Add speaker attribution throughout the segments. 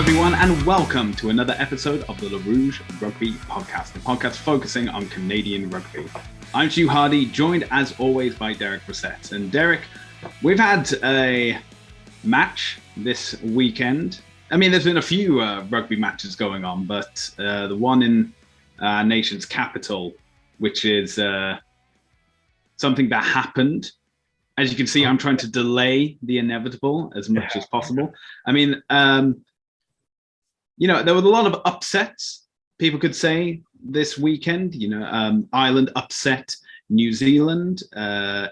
Speaker 1: everyone, and welcome to another episode of the Rouge Rugby podcast, the podcast focusing on Canadian rugby. I'm Hugh Hardy, joined as always by Derek Brissett. And Derek, we've had a match this weekend. I mean, there's been a few rugby matches going on, but the one in our nation's capital, which is something that happened. As you can see, I'm trying to delay the inevitable as much as possible. I mean, there was a lot of upsets, people could say, this weekend. Ireland upset New Zealand,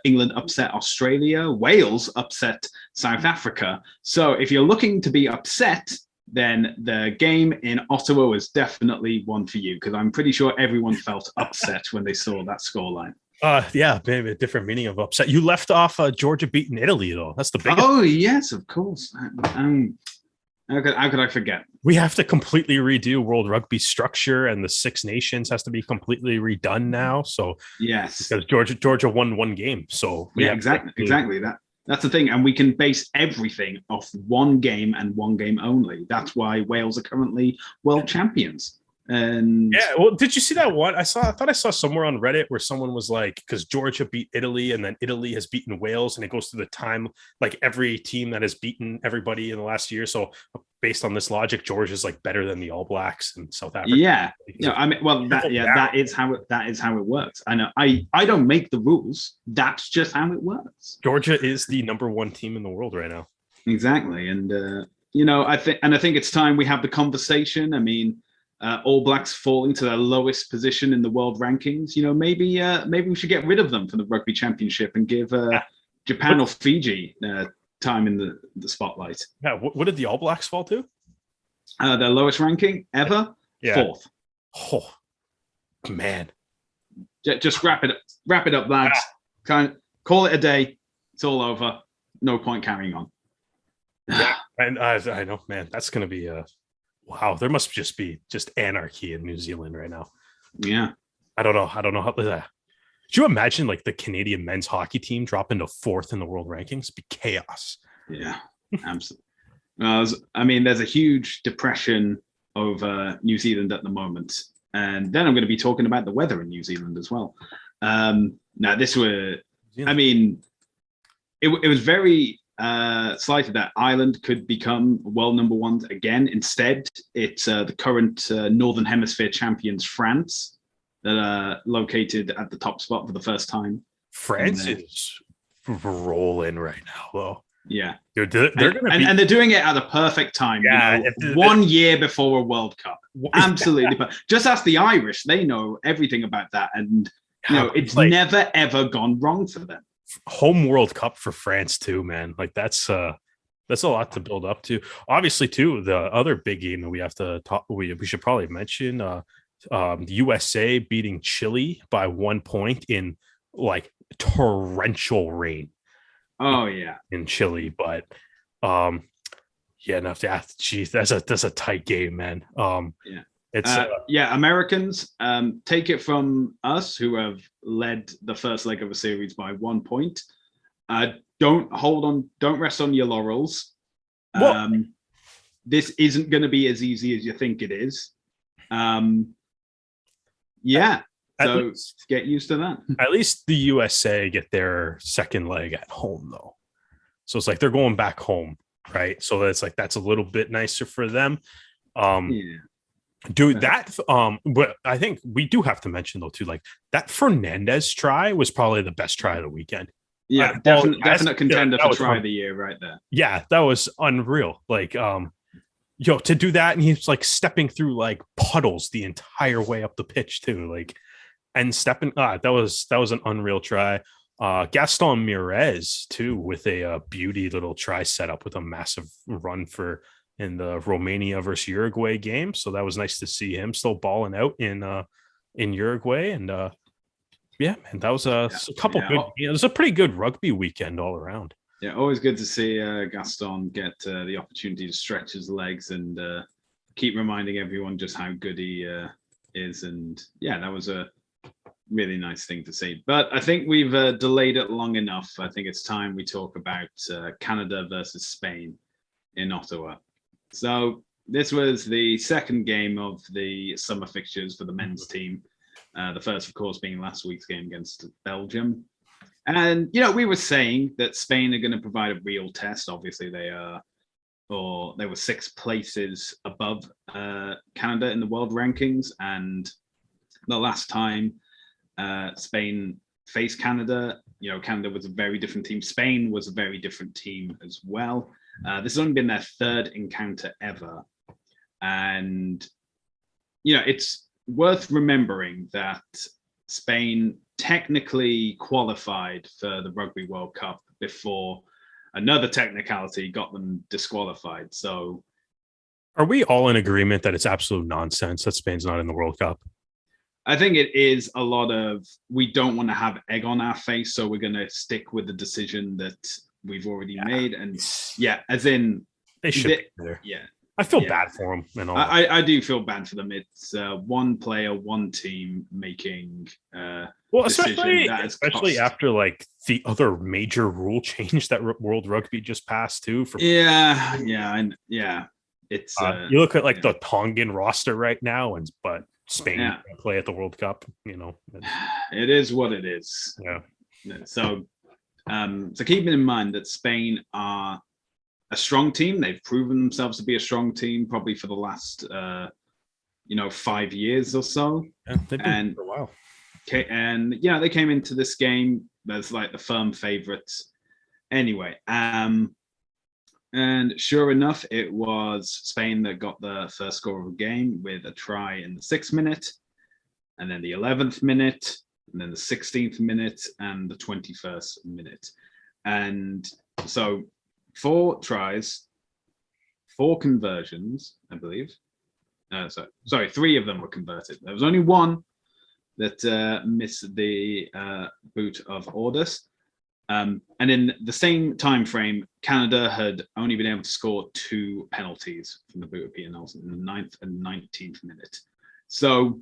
Speaker 1: England upset Australia, Wales upset South Africa. So if you're looking to be upset, then the game in Ottawa was definitely one for you, because I'm pretty sure everyone felt upset when they saw that scoreline.
Speaker 2: Yeah, maybe a different meaning of upset. You left off Georgia beating Italy, though. That's the biggest.
Speaker 1: Oh, yes, of course. How could I forget?
Speaker 2: We have to completely redo World Rugby structure, and the Six Nations has to be completely redone now. So
Speaker 1: yes,
Speaker 2: because Georgia won one game, so
Speaker 1: exactly that's the thing, and we can base everything off one game and one game only. That's why Wales are currently world champions. And
Speaker 2: yeah, well, did you see that one? I thought I saw somewhere on Reddit where someone was like, because Georgia beat Italy and then Italy has beaten Wales, and it goes through the time, like every team that has beaten everybody in the last year. So based on this logic, Georgia's like better than the All Blacks in South Africa.
Speaker 1: Yeah, that is how it works. I know. I don't make the rules. That's just how it works.
Speaker 2: Georgia is the number one team in the world right now.
Speaker 1: Exactly, and I think it's time we have the conversation. I mean, All Blacks falling to their lowest position in the world rankings. Maybe we should get rid of them for the Rugby Championship and give Japan or Fiji time in the spotlight.
Speaker 2: Yeah, what did the All Blacks fall to?
Speaker 1: Their lowest ranking ever, fourth.
Speaker 2: Oh man,
Speaker 1: just wrap it up, lads. Call it a day. It's all over. No point carrying on.
Speaker 2: Yeah, and I know, man. That's gonna be wow, there must just be anarchy in New Zealand right now.
Speaker 1: Yeah. I
Speaker 2: don't know how that. Could you imagine like the Canadian men's hockey team drop into fourth in the world rankings? It'd be chaos.
Speaker 1: Yeah, absolutely. There's a huge depression over New Zealand at the moment. And then I'm going to be talking about the weather in New Zealand as well. It was very slighted that Ireland could become world number one again. Instead, it's the current Northern Hemisphere champions, France, that are located at the top spot for the first time.
Speaker 2: France is rolling right now, though.
Speaker 1: Yeah,
Speaker 2: they're
Speaker 1: they're doing it at a perfect time.
Speaker 2: Yeah,
Speaker 1: 1 year before a World Cup. Absolutely, but just ask the Irish; they know everything about that, and it's never ever gone wrong for them.
Speaker 2: Home World Cup for France too, man. Like that's a lot to build up to. Obviously, too, the other big game that we have to talk, we should probably mention, the USA beating Chile by 1 point in like torrential rain.
Speaker 1: Oh yeah,
Speaker 2: in Chile, but geez, that's a tight game, man.
Speaker 1: Americans, take it from us who have led the first leg of a series by 1 point. Don't rest on your laurels. This isn't going to be as easy as you think it is. So get used to that.
Speaker 2: At least the USA get their second leg at home, though. So it's like they're going back home, right? So that's a little bit nicer for them. But I think we do have to mention though too, like that Fernandez try was probably the best try of the weekend.
Speaker 1: Yeah, definite contender for try of the year right there.
Speaker 2: Yeah, that was unreal. Like, to do that, and he's like stepping through like puddles the entire way up the pitch too, like, and stepping. That was an unreal try. Gaston Mirez too, with a beauty little try set up with a massive run in the Romania versus Uruguay game. So that was nice to see him still balling out in Uruguay. And man, that was good. It was a pretty good rugby weekend all around.
Speaker 1: Yeah, always good to see Gaston get the opportunity to stretch his legs and keep reminding everyone just how good he is. And yeah, that was a really nice thing to see. But I think we've delayed it long enough. I think it's time we talk about Canada versus Spain in Ottawa. So this was the second game of the summer fixtures for the men's team. The first, of course, being last week's game against Belgium. And, we were saying that Spain are going to provide a real test. Obviously, they were 6 places above Canada in the world rankings. And the last time Spain faced Canada, Canada was a very different team. Spain was a very different team as well. This has only been their third encounter ever. And, it's worth remembering that Spain technically qualified for the Rugby World Cup before another technicality got them disqualified. So
Speaker 2: are we all in agreement that it's absolute nonsense that Spain's not in the World Cup?
Speaker 1: I think it is a lot of, we don't want to have egg on our face, so we're going to stick with the decision that we've already made. And as in
Speaker 2: they should be there.
Speaker 1: Yeah.
Speaker 2: I feel bad for them and all.
Speaker 1: I do feel bad for them. It's one player, one team making
Speaker 2: especially after like the other major rule change that World Rugby just passed too.
Speaker 1: And it's
Speaker 2: you look at like the Tongan roster right now, but Spain can play at the World Cup.
Speaker 1: It is what it is.
Speaker 2: Yeah.
Speaker 1: So keeping in mind that Spain are a strong team. They've proven themselves to be a strong team probably for the last 5 years or so.
Speaker 2: Yeah, they've been for a while.
Speaker 1: Okay, and they came into this game as like the firm favorites. Anyway, and sure enough, it was Spain that got the first score of the game with a try in the 6th minute, and then the 11th minute, and then the 16th minute, and the 21st minute. And so 4 tries, 4 conversions, I believe. 3 of them were converted. There was only one that missed the boot of orders. And in the same time frame, Canada had only been able to score 2 penalties from the boot of Peter Nelson in the 9th and 19th minute. So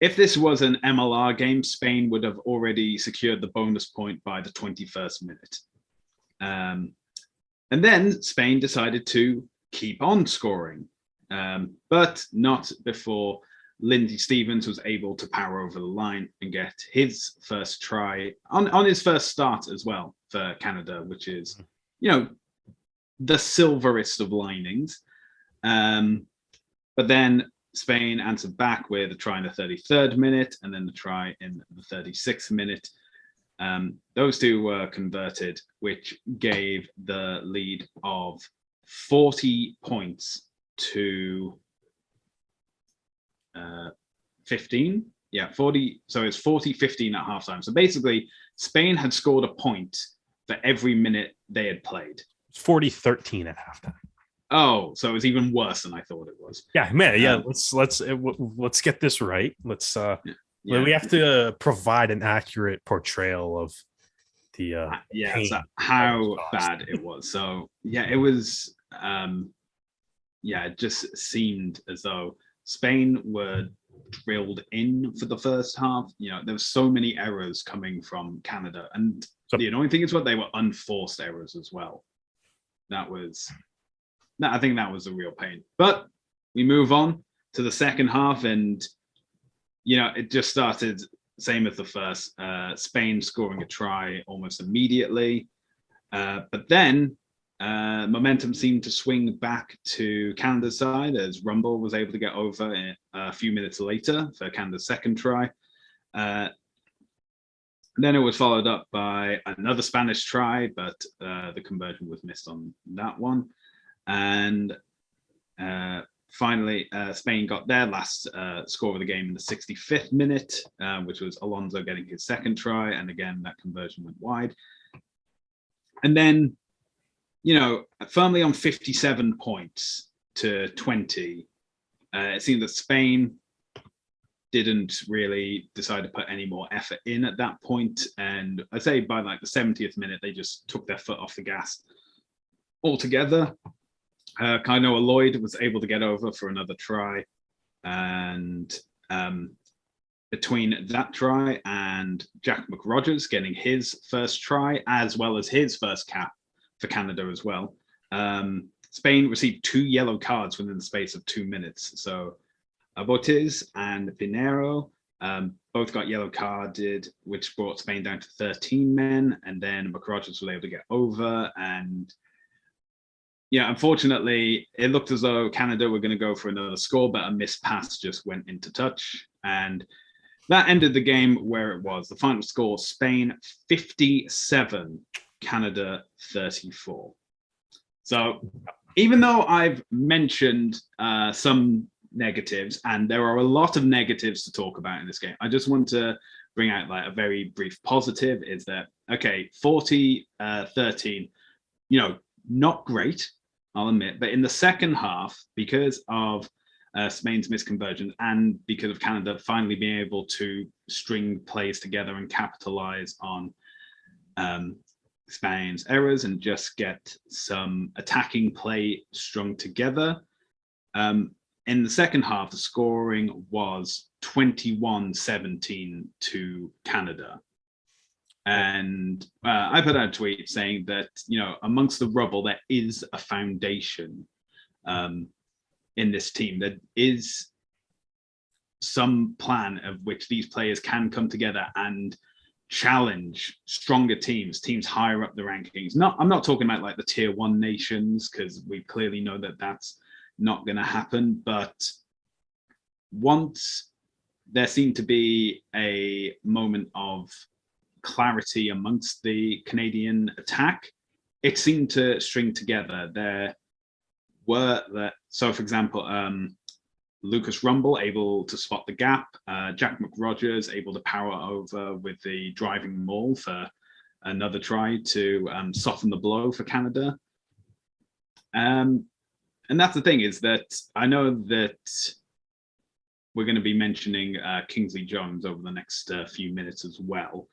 Speaker 1: if this was an MLR game, Spain would have already secured the bonus point by the 21st minute. And then Spain decided to keep on scoring, but not before Lindsay Stevens was able to power over the line and get his first try on his first start as well for Canada, which is, the silverest of linings. But then Spain answered back with a try in the 33rd minute and then the try in the 36th minute. Those 2 were converted, which gave the lead of 40 points to 15. Yeah, 40. So it's 40-15 at halftime. So basically, Spain had scored a point for every minute they had played.
Speaker 2: It's 40-13 at halftime.
Speaker 1: Oh, so it was even worse than I thought it was.
Speaker 2: Yeah, man. Yeah, let's get this right. Let's we have to provide an accurate portrayal of the
Speaker 1: how bad it was. So it was it just seemed as though Spain were drilled in for the first half. There were so many errors coming from Canada, and the annoying thing is what they were unforced errors as well. I think that was a real pain. But we move on to the second half, and it just started same as the first. Spain scoring a try almost immediately, but then momentum seemed to swing back to Canada's side as Rumble was able to get over a few minutes later for Canada's second try. Then it was followed up by another Spanish try, but the conversion was missed on that one. And finally, Spain got their last score of the game in the 65th minute, which was Alonso getting his second try. And again, that conversion went wide. And then, firmly on 57 points to 20, it seemed that Spain didn't really decide to put any more effort in at that point. And I'd say by like the 70th minute, they just took their foot off the gas altogether. Kainoa Lloyd was able to get over for another try. And between that try and Jack McRogers getting his first try, as well as his first cap for Canada as well, Spain received 2 yellow cards within the space of 2 minutes. So Abotiz and Pinero both got yellow carded, which brought Spain down to 13 men. And then Macrojas was able to get over. And yeah, unfortunately, it looked as though Canada were going to go for another score, but a missed pass just went into touch. And that ended the game where it was. The final score, Spain 57, Canada 34. So even though I've mentioned some negatives, and there are a lot of negatives to talk about in this game, I just want to bring out like a very brief positive is that, okay, 40-13, not great, I'll admit, but in the second half, because of Spain's misconversion and because of Canada finally being able to string plays together and capitalize on Spain's errors and just get some attacking play strung together. In the second half, the scoring was 21-17 to Canada. And I put out a tweet saying that, amongst the rubble, there is a foundation in this team. There is some plan of which these players can come together and challenge stronger teams higher up the rankings. I'm not talking about like the tier 1 nations, because we clearly know that that's not going to happen. But once there seemed to be a moment of clarity amongst the Canadian attack, it seemed to string together. There were so for example, Lucas Rumble able to spot the gap, Jack McRogers able to power over with the driving maul for another try to soften the blow for Canada. And that's the thing, is that I know that we're going to be mentioning Kingsley Jones over the next few minutes as well.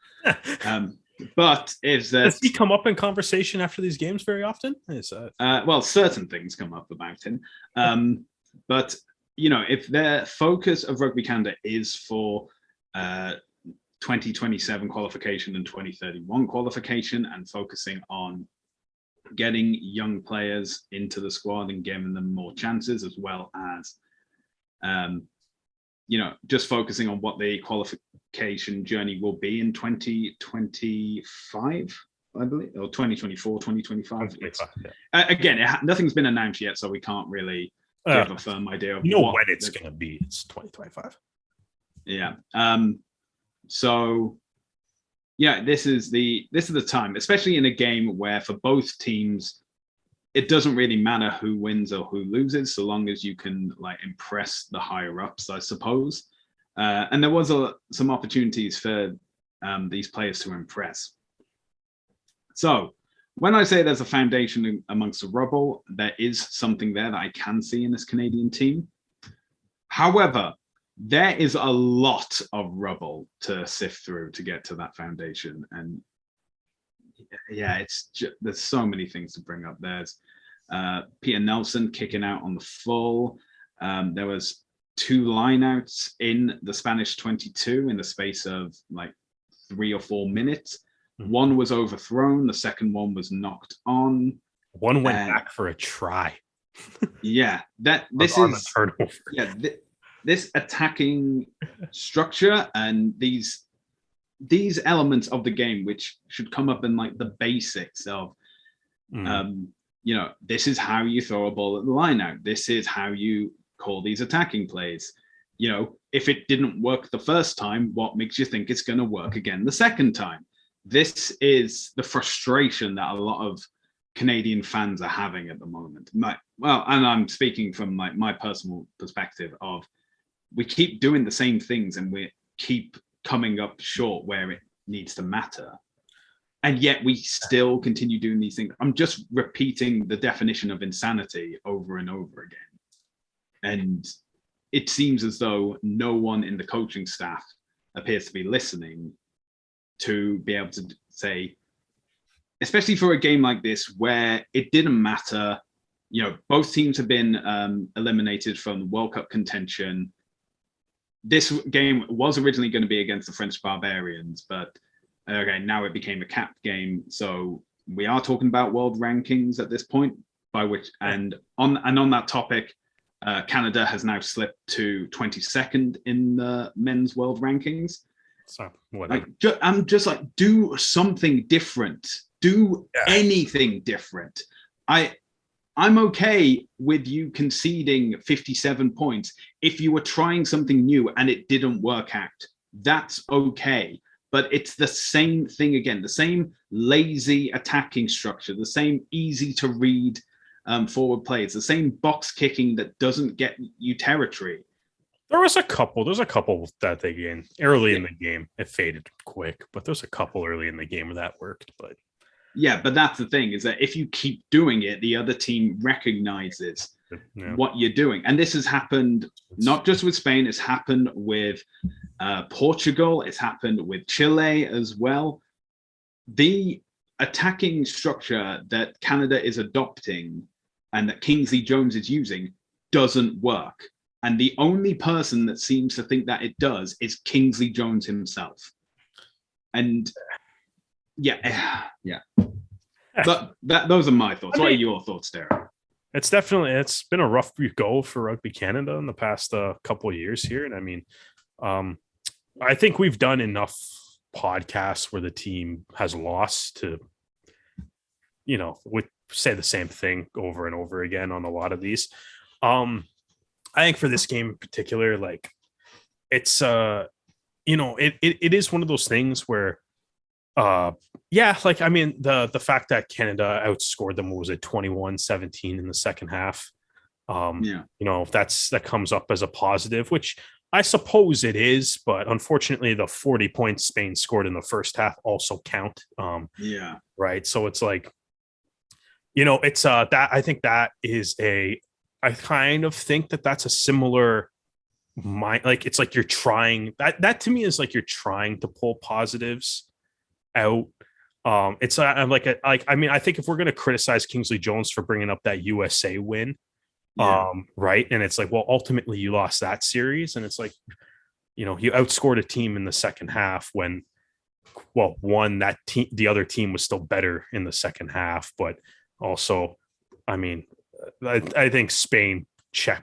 Speaker 1: But is that,
Speaker 2: does he come up in conversation after these games very often?
Speaker 1: Well, certain things come up about him. But, if their focus of Rugby Canada is for 2027 qualification and 2031 qualification and focusing on getting young players into the squad and giving them more chances, as well as just focusing on what the qualification journey will be in 2025, I believe, or 2024, 2025. Again, nothing's been announced yet, so we can't really give a firm idea of
Speaker 2: when it's going to be. It's 2025.
Speaker 1: Yeah. So yeah, this is the time, especially in a game where for both teams, it doesn't really matter who wins or who loses, so long as you can like impress the higher ups, I suppose. And there was some opportunities for these players to impress. So when I say there's a foundation amongst the rubble, there is something there that I can see in this Canadian team. However, there is a lot of rubble to sift through to get to that foundation. And yeah, there's so many things to bring up. There's Peter Nelson kicking out on the full. There was 2 lineouts in the Spanish 22 in the space of like 3 or 4 minutes. One was overthrown. The second one was knocked on.
Speaker 2: One went back for a try.
Speaker 1: Yeah, this attacking structure and these elements of the game, which should come up in like the basics of, this is how you throw a ball at the line out. This is how you call these attacking plays. If it didn't work the first time, what makes you think it's going to work again the second time? This is the frustration that a lot of Canadian fans are having at the moment. And I'm speaking from my personal perspective of, we keep doing the same things and we keep coming up short where it needs to matter. And yet we still continue doing these things. I'm just repeating the definition of insanity over and over again. And it seems as though no one in the coaching staff appears to be listening to be able to say, especially for a game like this where it didn't matter, both teams have been eliminated from the World Cup contention. This game was originally going to be against the French Barbarians, but okay, now it became a capped game. So we are talking about world rankings at this point. by which and on that topic, Canada has now slipped to 22nd in the men's world rankings.
Speaker 2: So whatever.
Speaker 1: I'm just like, do something different. Do anything different. I'm okay with you conceding 57 points if you were trying something new and it didn't work out. That's okay. But it's the same thing again, the same lazy attacking structure, the same easy to read forward plays, the same box kicking that doesn't get you territory.
Speaker 2: There's a couple that they gained early in the game. It faded quick, but there's a couple early in the game where that worked. But
Speaker 1: but that's the thing, is that if you keep doing it, the other team recognizes what you're doing. And this has happened not just with Spain, it's happened with Portugal, it's happened with Chile as well. The attacking structure that Canada is adopting and that Kingsley Jones is using doesn't work. And the only person that seems to think that it does is Kingsley Jones himself. And but those are my thoughts. What are your thoughts, Derek?
Speaker 2: It's been a rough go for Rugby Canada in the past couple of years here. And I mean, I think we've done enough podcasts where the team has lost to, we say the same thing over and over again on a lot of these. I think for this game in particular, like it's, it is one of those things where, I mean, the fact that Canada outscored them, what was it, 21-17 in the second half? That comes up as a positive, which I suppose it is, but unfortunately the 40 points Spain scored in the first half also count. Right. So it's like, it's that I think that is I kind of think that's a similar like, it's like you're trying that to me is like you're trying to pull positives out. It's I mean, I think if we're going to criticize Kingsley Jones for bringing up that USA win, right, and it's like, well, ultimately you lost that series, and it's like, you outscored a team in the second half when, well, one, that team, the other team was still better in the second half, but also, I mean, I think Spain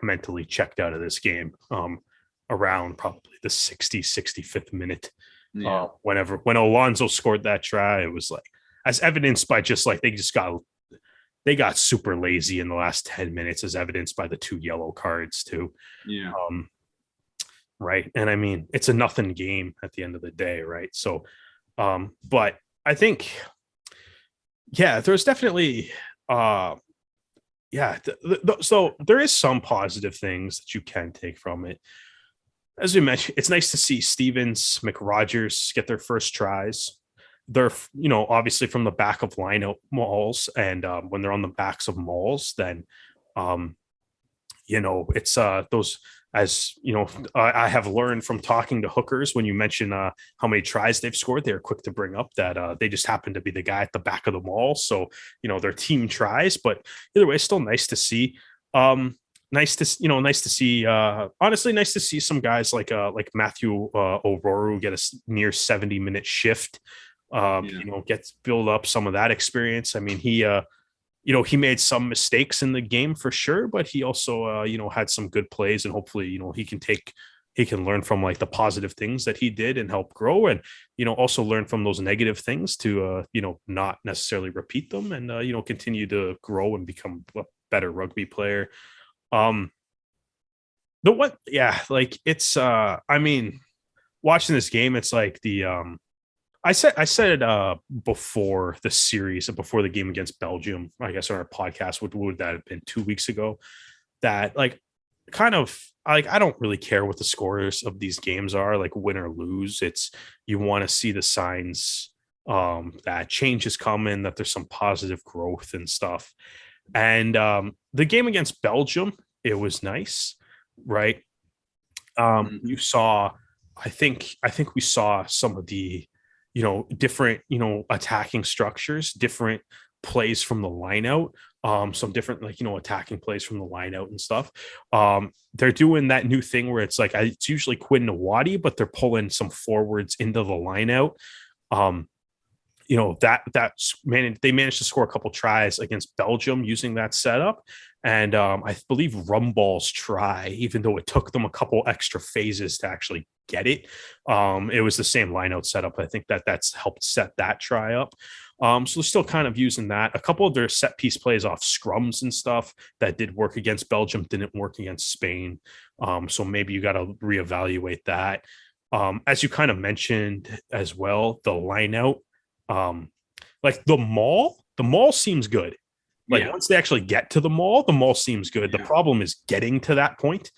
Speaker 2: mentally checked out of this game around probably the 65th minute. When Alonso scored that try, it was like, as evidenced by just like they got super lazy in the last 10 minutes, as evidenced by the 2 yellow cards too. Right. And I mean, it's a nothing game at the end of the day, right? So but I think there's definitely so there is some positive things that you can take from it. As we mentioned, it's nice to see Stevens, McRogers get their first tries. They're, obviously from the back of lineup mauls, and when they're on the backs of mauls, then, it's those, as I have learned from talking to hookers, when you mention how many tries they've scored, they're quick to bring up that they just happen to be the guy at the back of the maul. So, their team tries, but either way, it's still nice to see. Nice to see. Honestly, nice to see some guys like Matthew O'Rourke get a near 70-minute shift. Gets build up some of that experience. I mean, he made some mistakes in the game for sure, but he also had some good plays, and hopefully he can learn from like the positive things that he did and help grow, and also learn from those negative things to not necessarily repeat them, and continue to grow and become a better rugby player. It's I mean, watching this game, it's like I said before the series, before the game against Belgium, I guess on our podcast, would that have been 2 weeks ago, that like kind of like, I don't really care what the scores of these games are, like win or lose. It's, you want to see the signs that change is coming, that there's some positive growth and stuff. And the game against Belgium, it was nice, right? You saw, I think we saw some of the, different, attacking structures, different plays from the line out, some different, attacking plays from the line out and stuff. They're doing that new thing where it's like, it's usually Quinn Nawadi, but they're pulling some forwards into the line out. they managed to score a couple tries against Belgium using that setup. And I believe Rumball's try, even though it took them a couple extra phases to actually get it, it was the same lineout setup. I think that's helped set that try up. So they're still kind of using that. A couple of their set piece plays off scrums and stuff that did work against Belgium didn't work against Spain. So maybe you got to reevaluate that. As you kind of mentioned as well, the lineout, like the mall seems good. Like once they actually get to the mall seems good. The problem is getting to that point.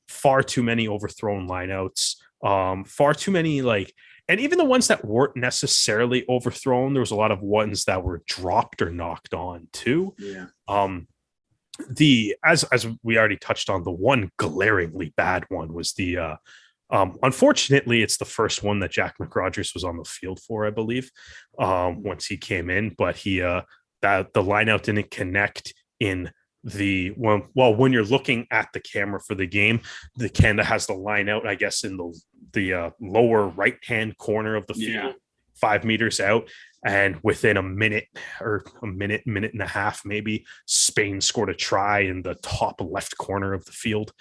Speaker 2: Far too many overthrown lineouts, far too many and even the ones that weren't necessarily overthrown, there was a lot of ones that were dropped or knocked on too. As we already touched on, the one glaringly bad one was the unfortunately, it's the first one that Jack McRogers was on the field for, I believe, once he came in, but that the lineout didn't connect in when you're looking at the camera for the game, the Canada has the lineout, I guess, in the lower right-hand corner of the field, 5 meters out. And within a minute and a half, maybe, Spain scored a try in the top left corner of the field.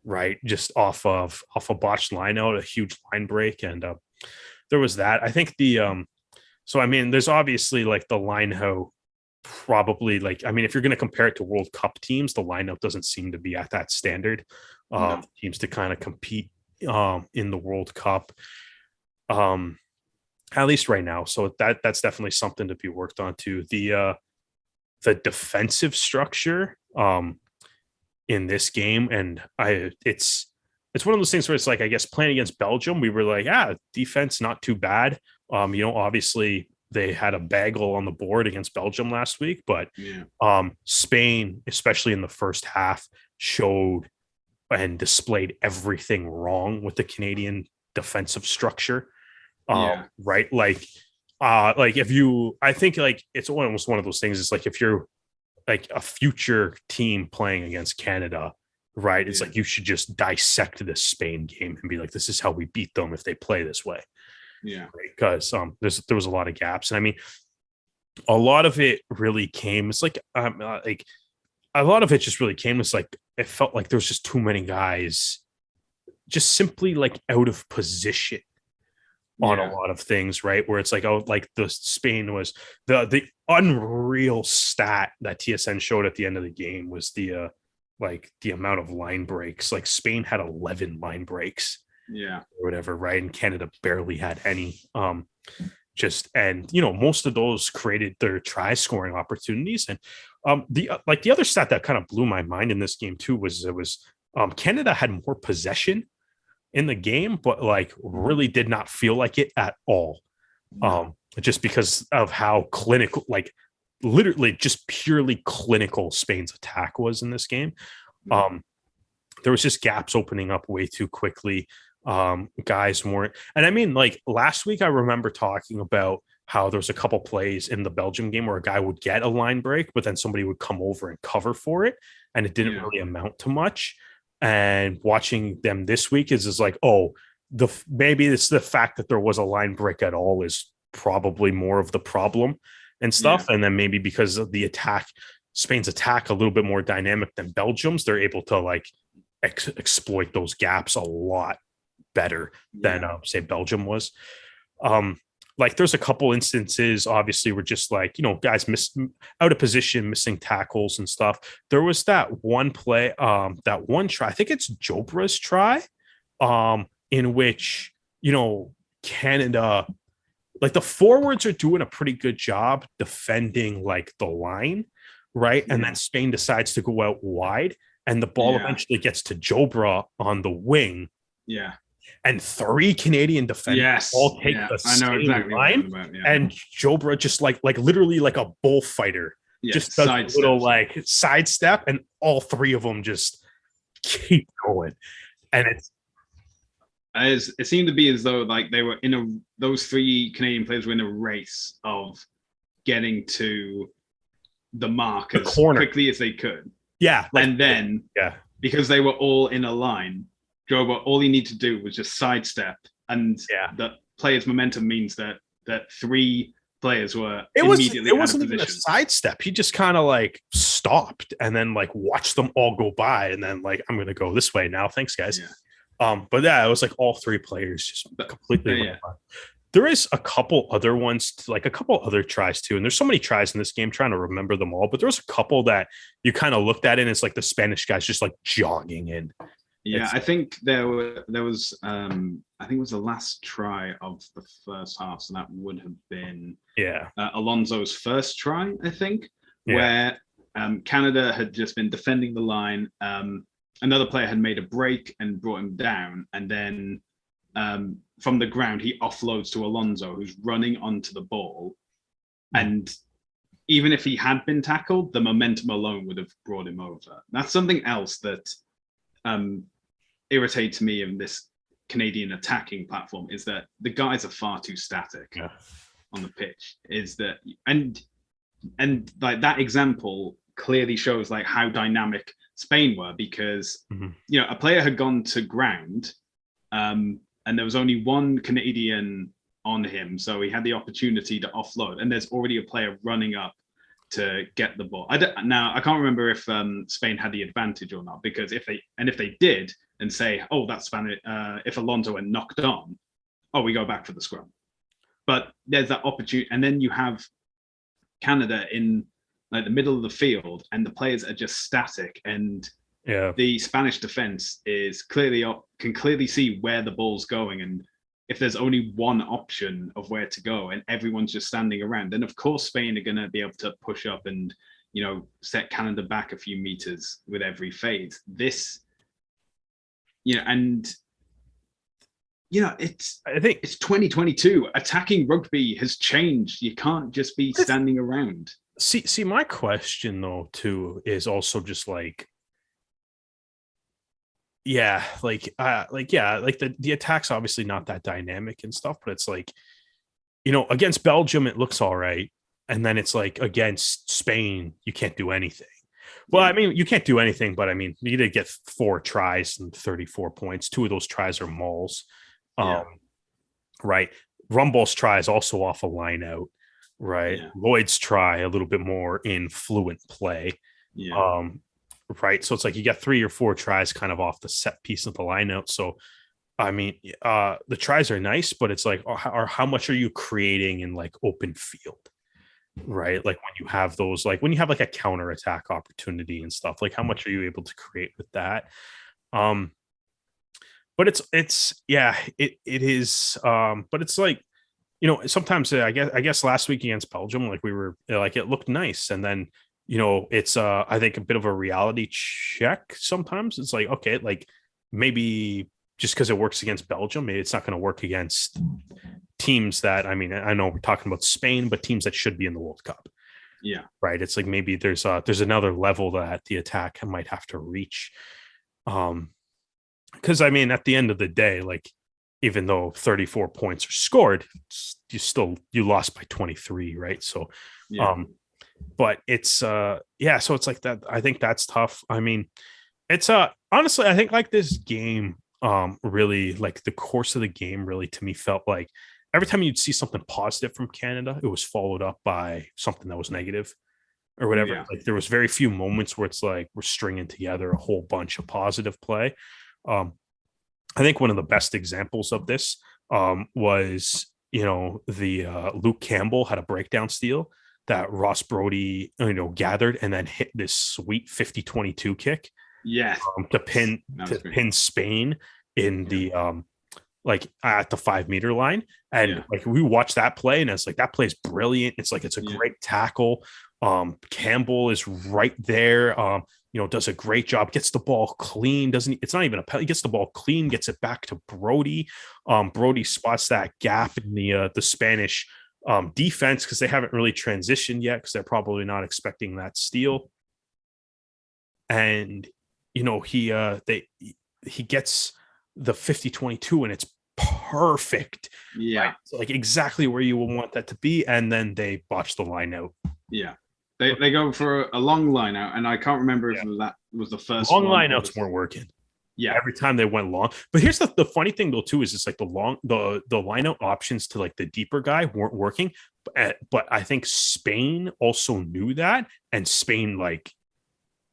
Speaker 2: Right, just off a botched lineout, a huge line break, and there was that. I think there's obviously the lineout probably if you're going to compare it to World Cup teams, the lineout doesn't seem to be at that standard. Teams to kind of compete in the World Cup, at least right now. So that's definitely something to be worked on too. The defensive structure in this game, and it's one of those things where it's I guess playing against Belgium, we were defense not too bad. Obviously they had a bagel on the board against Belgium last week, but Spain, especially in the first half, showed and displayed everything wrong with the Canadian defensive structure. Right, I think it's almost one of those things. It's if you're a future team playing against Canada, right? It's you should just dissect this Spain game and be this is how we beat them if they play this way. Because there was a lot of gaps, and I mean, a lot of it really came. It's a lot of it just really came. It's it felt like there was just too many guys, just simply out of position on a lot of things, right? Where it's the Spain was the unreal stat that TSN showed at the end of the game was the amount of line breaks. Spain had 11 line breaks, or whatever, right? And Canada barely had any. Most of those created their try scoring opportunities. And the other stat that kind of blew my mind in this game too was Canada had more possession in the game, but really did not feel like it at all. Just because of how clinical, literally just purely clinical Spain's attack was in this game. There was just gaps opening up way too quickly. Guys weren't, and I mean, last week I remember talking about how there was a couple plays in the Belgium game where a guy would get a line break, but then somebody would come over and cover for it, and it didn't really amount to much. And watching them this week is maybe it's the fact that there was a line break at all is probably more of the problem and stuff. And then maybe because of the attack, Spain's attack a little bit more dynamic than Belgium's, they're able to exploit those gaps a lot better than say Belgium was. There's a couple instances, obviously, where just guys miss out of position, missing tackles and stuff. There was that one play, that one try, I think it's Jobra's try, in which Canada, the forwards are doing a pretty good job defending the line, right? And then Spain decides to go out wide, and the ball eventually gets to Jobra on the wing. And 3 Canadian defenders all take the same line, and Jobra just literally a bullfighter, just does a little sidestep, and all 3 of them just keep going. And
Speaker 1: it seemed to be as though they were those 3 Canadian players were in a race of getting to the mark as quickly as they could. And then because they were all in a line, Joba, all he needed to do was just sidestep, and the players' momentum means that three players were
Speaker 2: it wasn't even a
Speaker 1: position.
Speaker 2: sidestep. He just kind of like stopped and then like watched them all go by, and then like, I'm gonna go this way now. Thanks, guys. But yeah, it was like all three players just completely. There is a couple other ones, like a couple other tries too, and there's so many tries in this game, trying to remember them all. But there was a couple that you kind of looked at it, and it's like the Spanish guys just like jogging in.
Speaker 1: Yeah, I think there was I think it was the last try of the first half, so that would have been Alonso's first try, I think, where Canada had just been defending the line. Another player had made a break and brought him down, and then from the ground he offloads to Alonso, who's running onto the ball, and even if he had been tackled, the momentum alone would have brought him over. That's something else that irritates me in this Canadian attacking platform, is that the guys are far too static on the pitch. Is that and like that example clearly shows like how dynamic Spain were, because a player had gone to ground and there was only one Canadian on him, so he had the opportunity to offload, and there's already a player running up to get the ball. I can't remember if Spain had the advantage or not, because if they did, and say, oh, that's Spanish, if Alonso had knocked on, we go back for the scrum. But there's that opportunity, and then you have Canada in like the middle of the field, and the players are just static, and the Spanish defense can clearly see where the ball's going, and if there's only one option of where to go and everyone's just standing around, then of course Spain are going to be able to push up and set Canada back a few meters with every phase. I think it's 2022. Attacking rugby has changed. You can't just be standing around.
Speaker 2: See, my question though too is also just like, the attack's obviously not that dynamic and stuff, but it's like, against Belgium it looks all right, and then it's like against Spain you can't do anything. Well, I mean, you can't do anything, but I mean, you did get 4 tries and 34 points. 2 of those tries are mauls. Right. Rumball's try is also off a line out. Right. Yeah. Lloyd's try a little bit more in fluent play. Right. So it's like you got 3 or 4 tries kind of off the set piece of the line out. So, I mean, the tries are nice, but it's like, how much are you creating in like open field? Right. Like when you have those, like when you have like a counter attack opportunity and stuff, like how much are you able to create with that? But it is. But it's like, sometimes I guess last week against Belgium, like we were like, it looked nice. And then, it's I think a bit of a reality check. Sometimes it's like, okay, like maybe just because it works against Belgium, maybe it's not going to work against teams that, I mean, I know we're talking about Spain, but teams that should be in the World Cup.
Speaker 1: Yeah.
Speaker 2: Right. It's like, maybe there's another level that the attack might have to reach. Because I mean, at the end of the day, like, even though 34 points are scored, you lost by 23. Right. So, but it's, so it's like that. I think that's tough. I mean, it's, honestly, I think like this game, really, like the course of the game really, to me, felt like every time you'd see something positive from Canada, it was followed up by something that was negative or whatever. Yeah. Like there was very few moments where it's like we're stringing together a whole bunch of positive play. I think one of the best examples of this was, the Luke Campbell had a breakdown steal that Ross Brody, gathered and then hit this sweet 50-22 kick.
Speaker 1: Yeah.
Speaker 2: To pin Spain in the like at the 5-meter line. And like we watched that play and it's like that play is brilliant. It's like it's a great tackle. Campbell is right there. Does a great job, gets the ball clean, it's not even a penalty, gets the ball clean, gets it back to Brody. Brody spots that gap in the Spanish defense because they haven't really transitioned yet because they're probably not expecting that steal. And he gets the 50-22 and it's perfect.
Speaker 1: Yeah.
Speaker 2: Right? So like exactly where you would want that to be. And then they botch the line out.
Speaker 1: Yeah. They go for a long line out, and I can't remember if that was the first
Speaker 2: long line outs weren't working.
Speaker 1: Yeah.
Speaker 2: every time they went long. But here's the funny thing though too is it's like the lineup options to like the deeper guy weren't working. But I think Spain also knew that, and Spain like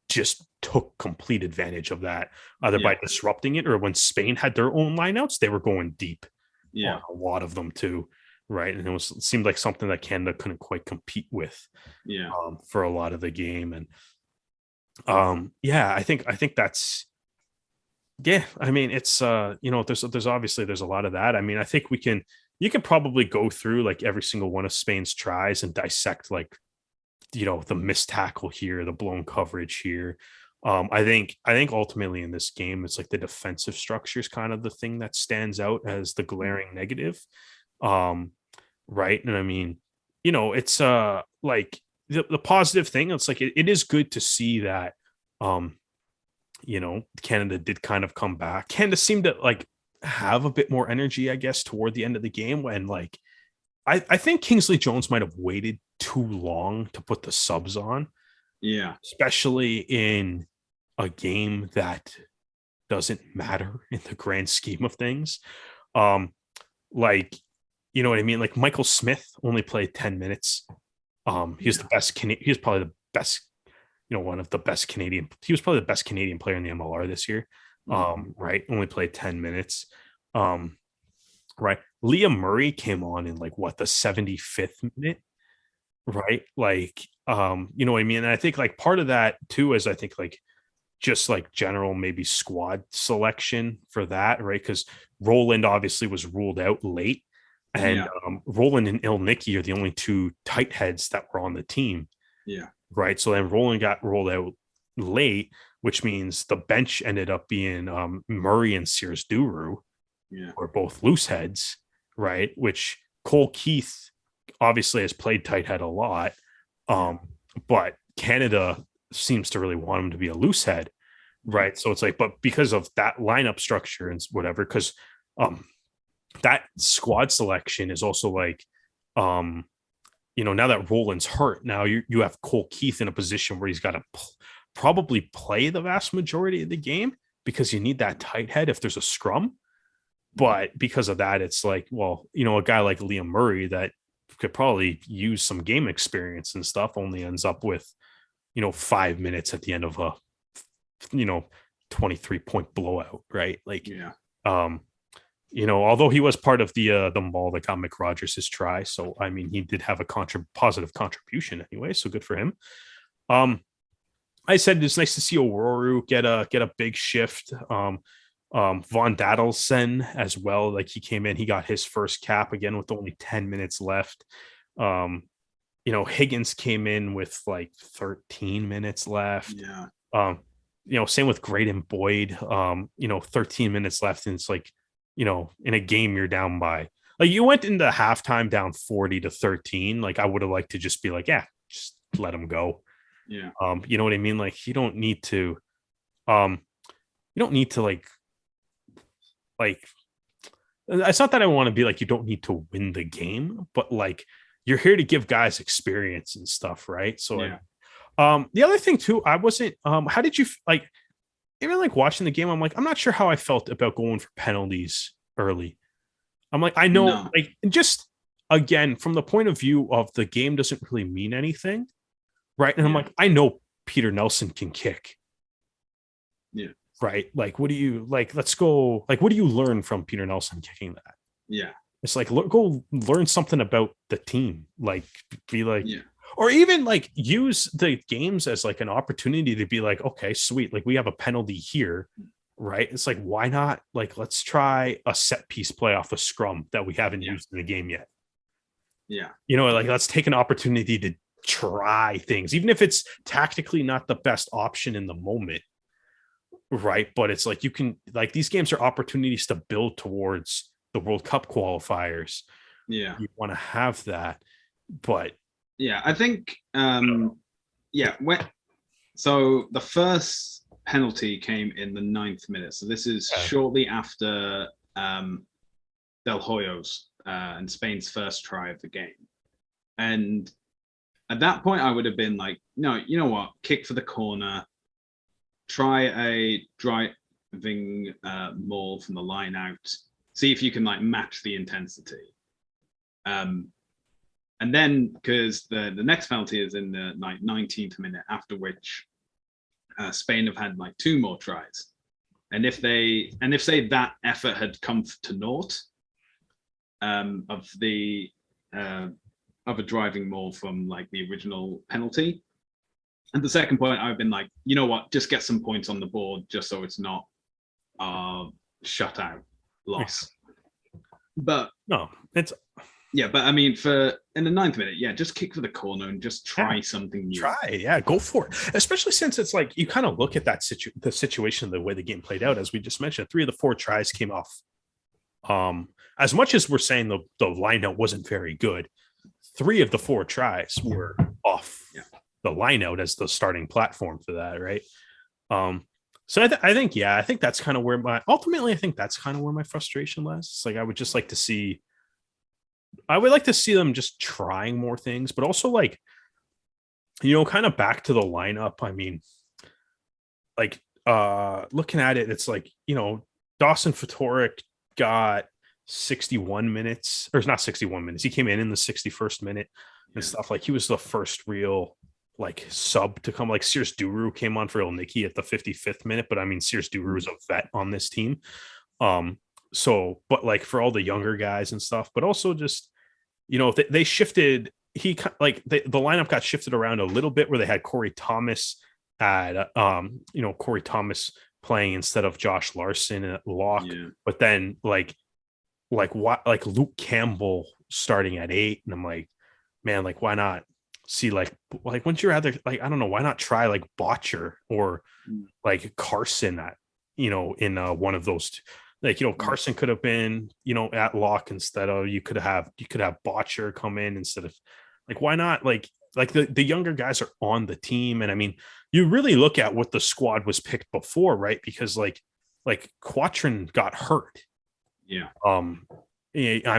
Speaker 2: just took complete advantage of that, either by disrupting it, or when Spain had their own lineouts, they were going deep on a lot of them too. Right. And it seemed like something that Canada couldn't quite compete with for a lot of the game. And I think that's I mean, it's there's obviously there's a lot of that. I mean, I think you can probably go through like every single one of Spain's tries and dissect like the missed tackle here, the blown coverage here. I think ultimately in this game, it's like the defensive structure is kind of the thing that stands out as the glaring negative. Right. And I mean, it's like the positive thing. It's like it is good to see that Canada did kind of come back. Canada seemed to like have a bit more energy, I guess, toward the end of the game when like I think Kingsley Jones might have waited too long to put the subs on.
Speaker 1: Yeah.
Speaker 2: Especially in a game that doesn't matter in the grand scheme of things. Like, you know what I mean? Like Michael Smith only played 10 minutes. He's the best he was probably the best, one of the best Canadian. He was probably the best Canadian player in the MLR this year. Right. Only played 10 minutes. Right. Liam Murray came on in like the 75th minute. Right. Like, you know what I mean? And I think like part of that too is I think like just like general maybe squad selection for that, right? Because Roland obviously was ruled out late. And Roland and Ilnicki are the only two tight heads that were on the team.
Speaker 1: Yeah.
Speaker 2: Right. So then Roland got rolled out late, which means the bench ended up being Murray and Sears Duru, were both loose heads, right? Which Cole Keith obviously has played tight head a lot. But Canada seems to really want him to be a loose head. Right. So it's like, but because of that lineup structure and whatever, because that squad selection is also like, now that Roland's hurt, now you have Cole Keith in a position where he's got to probably play the vast majority of the game because you need that tight head if there's a scrum. But because of that, it's like, well, a guy like Liam Murray that could probably use some game experience and stuff only ends up with, 5 minutes at the end of a, 23-point blowout, right? Like, although he was part of the maul that got McRogers his try. So, I mean, he did have a positive contribution anyway. So good for him. I said it's nice to see O'Rourke get a big shift. Von Dadelsen as well. Like he came in, he got his first cap again with only 10 minutes left. Higgins came in with like 13 minutes left. Same with Graydon Boyd. 13 minutes left, and it's like, in a game you're down by, like, you went into halftime down 40-13. Like I would have liked to just be like, just let him go. You know what I mean? Like you don't need to like it's not that I want to be like you don't need to win the game, but like you're here to give guys experience and stuff, right? So the other thing too, I wasn't how did you like even like watching the game? I'm like, I'm not sure how I felt about going for penalties early. I'm like, I know, like just again, from the point of view of the game doesn't really mean anything, right? And I'm like, I know Peter Nelson can kick. Right. Like, what do you like? Let's go. Like, what do you learn from Peter Nelson kicking that? It's like, go learn something about the team. Like, be like, or even like use the games as like an opportunity to be like, okay, sweet. Like, we have a penalty here. Right. It's like, why not? Like, let's try a set piece play off the scrum that we haven't used in the game yet. Like, let's take an opportunity to try things, even if it's tactically not the best option in the moment. Right. But it's like, you can, like, these games are opportunities to build towards the World Cup qualifiers. You want to have that. But
Speaker 1: I think, so the first penalty came in the 9th minute. So this is shortly after Del Hoyo's and Spain's first try of the game. And at that point, I would have been like, no, you know what? Kick for the corner. Try a driving more from the line out. See if you can like match the intensity. And then because the next penalty is in the like 19th minute, after which Spain have had like 2 more tries. And if say that effort had come to naught of a driving more from like the original penalty. At the second point, I've been like, you know what, just get some points on the board just so it's not shutout loss. But
Speaker 2: no, it's
Speaker 1: but I mean, for in the 9th minute, just kick for the corner and just try something new.
Speaker 2: Go for it. Especially since it's like you kind of look at that the situation, the way the game played out, as we just mentioned, 3 of the 4 tries came off. As much as we're saying the lineout wasn't very good, 3 of the 4 tries were off the lineout as the starting platform for that, right? So I think that's kind of where my frustration lies. It's like I would like to see them just trying more things, but also like, kind of back to the lineup. I mean, like looking at it, it's like, Dawson Fatorik got 61 minutes, or not 61 minutes. He came in the 61st minute and stuff. Like he was the first real like sub to come. Like Sears Duru came on for Ilnicki at the 55th minute, but I mean Sears Duru is a vet on this team. So, but like for all the younger guys and stuff, but also just, they shifted. The lineup got shifted around a little bit where they had Corey Thomas Corey Thomas playing instead of Josh Larson at lock, but then like Luke Campbell starting at 8, and I'm like, man, like why not see like once you're rather like, I don't know, why not try like Botcher or like Carson at in one of those. Like, Carson could have been, at lock instead of you could have Botcher come in instead of like, why not? Like the younger guys are on the team. And I mean, you really look at what the squad was picked before, right? Because like Quatrin got hurt.
Speaker 1: Yeah.
Speaker 2: I'm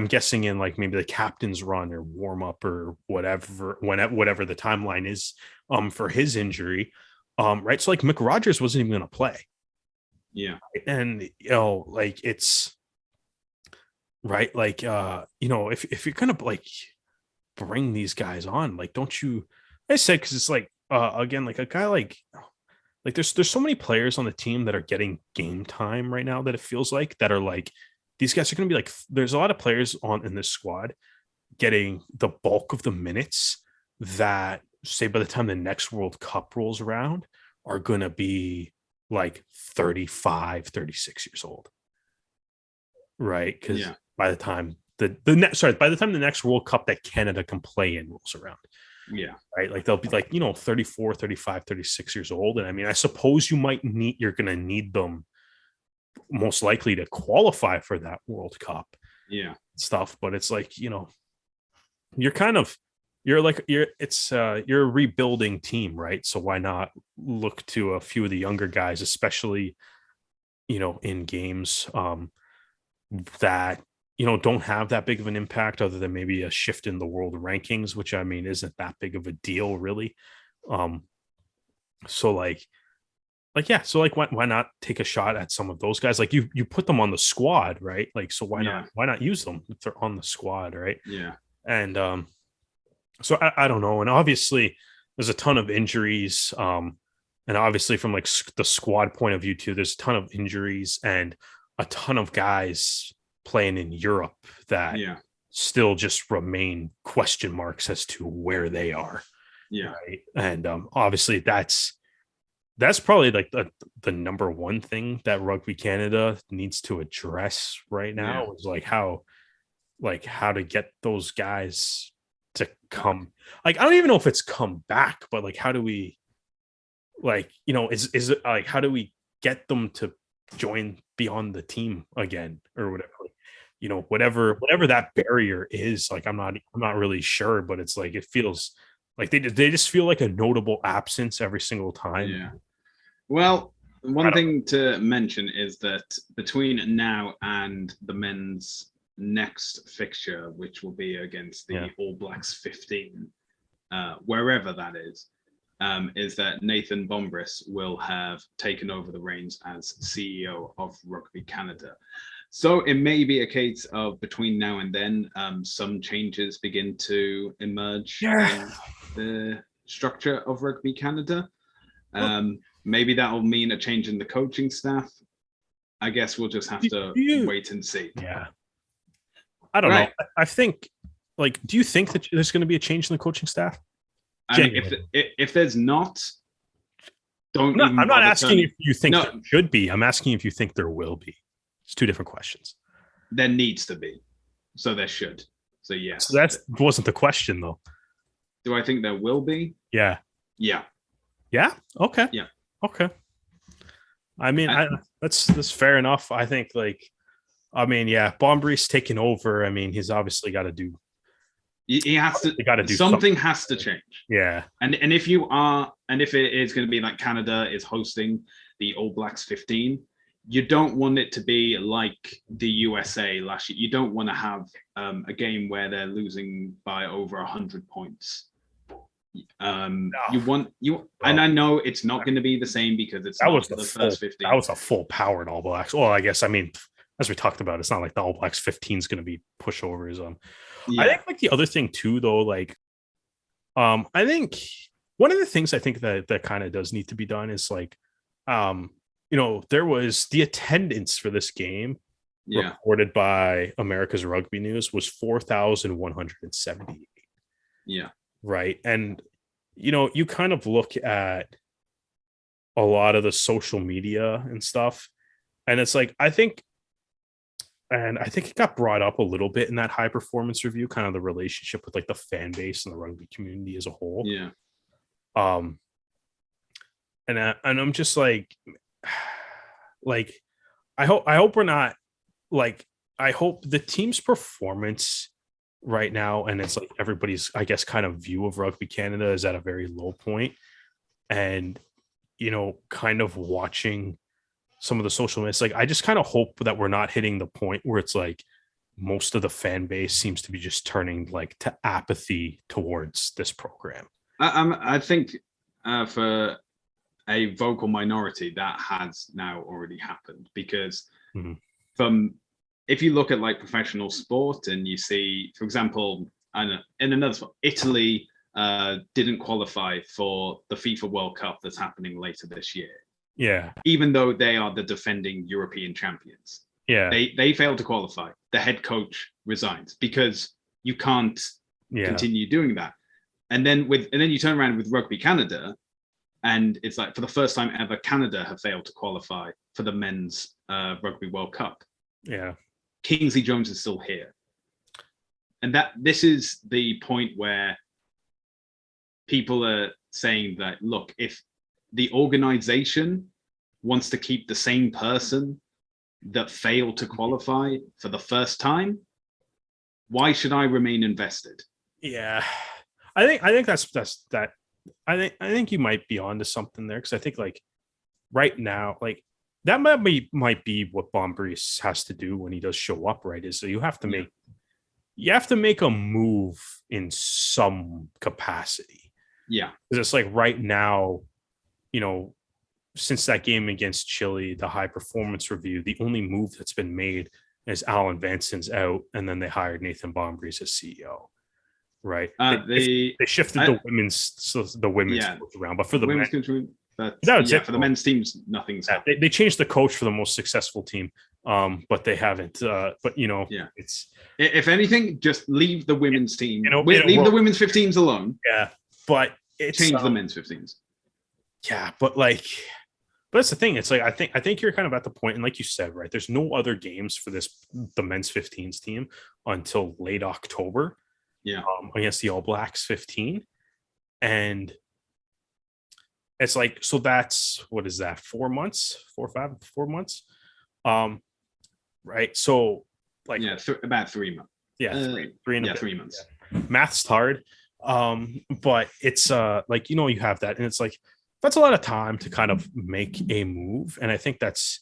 Speaker 2: guessing in like maybe the captain's run or warm up or whatever the timeline is for his injury. Right. So like Mick Rogers wasn't even going to play. Yeah. And like it's right, like if you're gonna like bring these guys on, like don't you, I said, because it's like again, like a guy like there's so many players on the team that are getting game time right now that it feels like that are like these guys are gonna be like, there's a lot of players in this squad getting the bulk of the minutes that say by the time the next World Cup rolls around are gonna be like 35, 36 years old. Right. Because by the time by the time the next World Cup that Canada can play in rolls around.
Speaker 1: Yeah.
Speaker 2: Right. Like they'll be like, 34, 35, 36 years old. And I mean, I suppose you're going to need them most likely to qualify for that World Cup.
Speaker 1: Yeah.
Speaker 2: Stuff. But it's like, you're a rebuilding team, right? So why not look to a few of the younger guys, especially, in games that, don't have that big of an impact other than maybe a shift in the world rankings, which I mean, isn't that big of a deal really. So why not take a shot at some of those guys? Like you put them on the squad, right? Like, so why not use them if they're on the squad, right?
Speaker 1: Yeah.
Speaker 2: And, so I don't know. And obviously there's a ton of injuries. And obviously from like the squad point of view too, there's a ton of injuries and a ton of guys playing in Europe that still just remain question marks as to where they are.
Speaker 1: Yeah.
Speaker 2: Right? And obviously that's probably like the number one thing that Rugby Canada needs to address right now is like how to get those guys to come, like I don't even know if it's come back, but like how do we, like, is it like how do we get them to be on the team again or whatever, whatever that barrier is. Like I'm not really sure, but it's like it feels like they just feel like a notable absence every single time.
Speaker 1: Yeah. Well, one thing to mention is that between now and the men's next fixture, which will be against the All Blacks 15, wherever that is, is that Nathan Bombris will have taken over the reins as CEO of Rugby Canada. So it may be a case of between now and then, some changes begin to emerge in the structure of Rugby Canada. Maybe that'll mean a change in the coaching staff. I guess we'll just have to wait and see.
Speaker 2: Yeah. I don't know. I think, like, do you think that there's going to be a change in the coaching staff?
Speaker 1: I mean, if there's not, I'm
Speaker 2: not asking if you think there should be. I'm asking if you think there will be. It's two different questions.
Speaker 1: There needs to be. So there should. So yes.
Speaker 2: So that wasn't the question, though.
Speaker 1: Do I think there will be?
Speaker 2: Yeah.
Speaker 1: Yeah.
Speaker 2: Yeah? Okay.
Speaker 1: Yeah.
Speaker 2: Okay. I mean, that's fair enough. I think, Bombry's taking over. I mean, he's obviously got to do.
Speaker 1: He has to.
Speaker 2: Got to do
Speaker 1: something. Has to change.
Speaker 2: Yeah.
Speaker 1: And if it is going to be like Canada is hosting the All Blacks 15, you don't want it to be like the USA last year. You don't want to have a game where they're losing by over 100 points. And I know it's not going to be the same because it's the first 15.
Speaker 2: That was a full powered All Blacks. Well, I guess, I mean, as we talked about, it's not like the All Blacks 15 is going to be pushovers. I think like the other thing too, though, like, I think one of the things I think that kind of does need to be done is like, there was the attendance for this game reported by America's Rugby News was 4,178.
Speaker 1: Yeah.
Speaker 2: Right. And, you kind of look at a lot of the social media and stuff, and it's like, I think it got brought up a little bit in that high performance review, kind of the relationship with like the fan base and the rugby community as a whole.
Speaker 1: Yeah.
Speaker 2: And I'm just like I hope we're not like, I hope the team's performance right now, and it's like everybody's, I guess, kind of view of Rugby Canada is at a very low point. And, kind of watching some of the social media, it's like, I just kind of hope that we're not hitting the point where it's like most of the fan base seems to be just turning like to apathy towards this program.
Speaker 1: I think for a vocal minority that has now already happened, because if you look at like professional sport and you see, for example, in another sport, Italy didn't qualify for the FIFA World Cup that's happening later this year.
Speaker 2: Yeah.
Speaker 1: Even though they are the defending European champions.
Speaker 2: Yeah.
Speaker 1: They failed to qualify. The head coach resigns because you can't continue doing that. And then you turn around with Rugby Canada, and it's like, for the first time ever, Canada have failed to qualify for the men's Rugby World Cup.
Speaker 2: Yeah.
Speaker 1: Kingsley Jones is still here. And this is the point where people are saying that, look, if the organization wants to keep the same person that failed to qualify for the first time, why should I remain invested?
Speaker 2: Yeah. I think that's that. I think you might be onto something there, because I think like right now, like that might be what Bombries has to do when he does show up, right? Is so you have to make a move in some capacity.
Speaker 1: Yeah.
Speaker 2: Because it's like right now, since that game against Chile, the high performance review, the only move that's been made is Alan Vanson's out, and then they hired Nathan Bombries as CEO. Right. They shifted the women's around, but for the
Speaker 1: women's for the men's teams, nothing's happened.
Speaker 2: They changed the coach for the most successful team, but they haven't. It's,
Speaker 1: if anything, just leave the women's team. Leave the women's 15s alone.
Speaker 2: Yeah, but
Speaker 1: change the men's 15s.
Speaker 2: Yeah, but that's the thing. It's like I think you're kind of at the point, and like you said, right, there's no other games for the men's 15s team until late October.
Speaker 1: Yeah,
Speaker 2: against the All Blacks 15, and it's like, so that's, what is that, 4 months, 4 months, right? So like
Speaker 1: about 3 months.
Speaker 2: Yeah, three months.
Speaker 1: Yeah.
Speaker 2: Math's hard, but it's like, you have that, and it's like that's a lot of time to kind of make a move, and I think that's,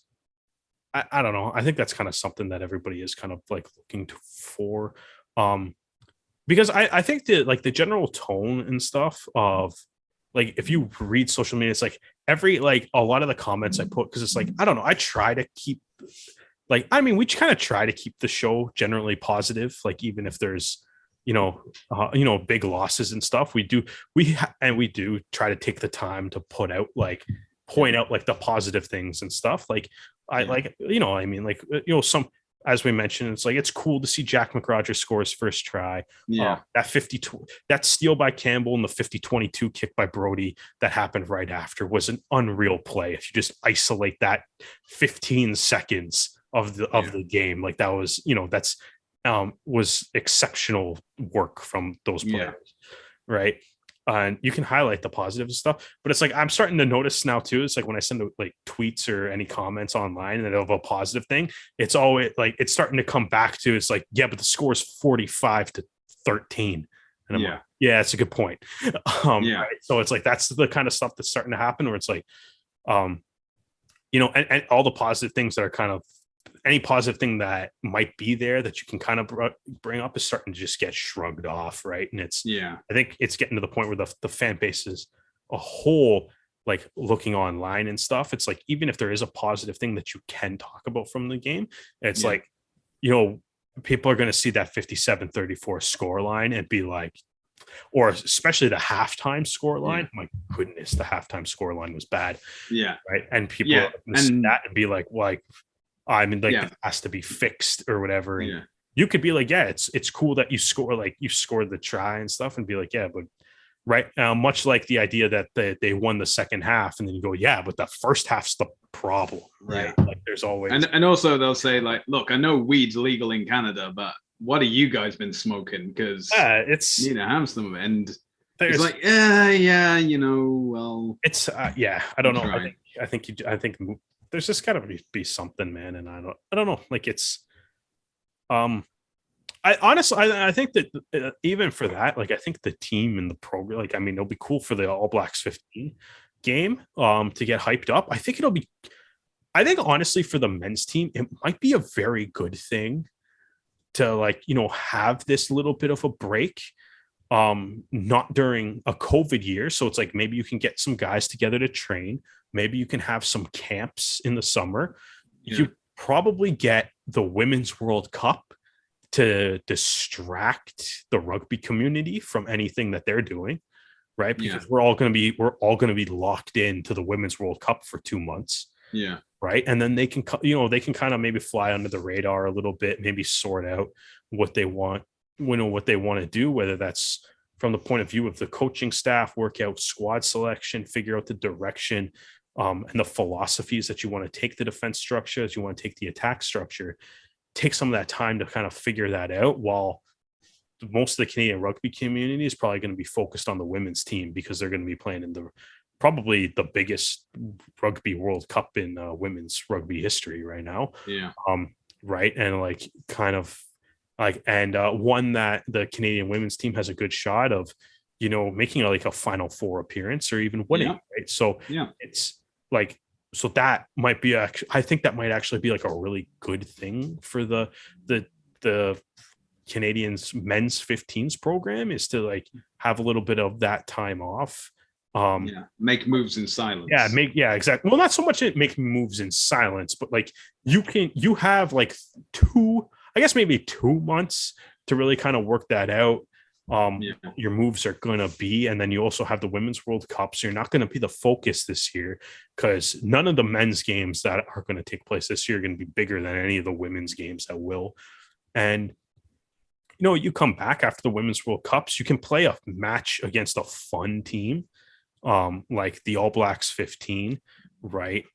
Speaker 2: I don't know, I think that's kind of something that everybody is kind of like looking for. Because I think that like the general tone and stuff of like if you read social media, it's like a lot of the comments I put, because it's like, I don't know, I try to keep we kind of try to keep the show generally positive, like even if there's big losses and stuff. We do try to take the time to point out like the positive things and stuff. Like some, as we mentioned, it's like, it's cool to see Jack McRogers score his first try. That steal by Campbell and the 50-22 kick by Brody that happened right after was an unreal play. If you just isolate that 15 seconds of the game, like that was, was exceptional work from those players, right? And you can highlight the positive stuff, but it's like, I'm starting to notice now too, it's like when I send like tweets or any comments online and of a positive thing, it's always like, it's starting to come back to, it's like, yeah, but the score is 45-13. And I'm like, yeah, that's a good point. Right? So it's like, that's the kind of stuff that's starting to happen, where it's like, and all the positive things that are kind of, any positive thing that might be there that you can kind of bring up is starting to just get shrugged off, right? And it's, I think it's getting to the point where the fan base is a whole, like looking online and stuff, it's like, even if there is a positive thing that you can talk about from the game, it's like, people are going to see that 57-34 score line and be like, or especially the halftime score line. My goodness, the halftime score line was bad. Right. And people are going to see that and be like, it has to be fixed or whatever. And you could be like, it's cool that you scored the try and stuff, and be like, but right now, much like the idea that they won the second half, and then you go, but the first half's the problem, right? Like there's always,
Speaker 1: and also they'll say like, look, I know weed's legal in Canada, but what have you guys been smoking? Because
Speaker 2: it's
Speaker 1: you need to have some of it. And
Speaker 2: it's
Speaker 1: like, well,
Speaker 2: it's I don't know. I think there's just got to be something, man. And I don't know. Like it's, I honestly, I think that even for that, like, I think the team and the program, like, I mean, it'll be cool for the All Blacks 15 game to get hyped up. I think honestly, for the men's team, it might be a very good thing to have this little bit of a break, not during a COVID year. So it's like, maybe you can get some guys together to train. Maybe you can have some camps in the summer. You probably get the Women's World Cup to distract the rugby community from anything that they're doing, right? Because we're all going to be locked into the Women's World Cup for 2 months. Right. And then they can kind of maybe fly under the radar a little bit, maybe sort out what they want, what they want to do, whether that's from the point of view of the coaching staff, work out squad selection, figure out the direction and the philosophies that you want to take the defense structure, as you want to take the attack structure. Take some of that time to kind of figure that out, while most of the Canadian rugby community is probably going to be focused on the women's team, because they're going to be playing in probably the biggest rugby World Cup in women's rugby history right now. Right. And like kind of like, and one that the Canadian women's team has a good shot of, making a Final Four appearance or even winning. Right. So it's like, so that might be I think that might actually be like a really good thing for the Canadians men's 15s program, is to like have a little bit of that time off.
Speaker 1: Make moves in silence.
Speaker 2: Exactly. Well, not so much make moves in silence, but like you have like maybe 2 months to really kind of work that out. Your moves are going to be, and then you also have the Women's World Cup, so you're not going to be the focus this year, because none of the men's games that are going to take place this year are going to be bigger than any of the women's games that will. And you come back after the Women's World Cups, you can play a match against a fun team, like the All Blacks 15, right?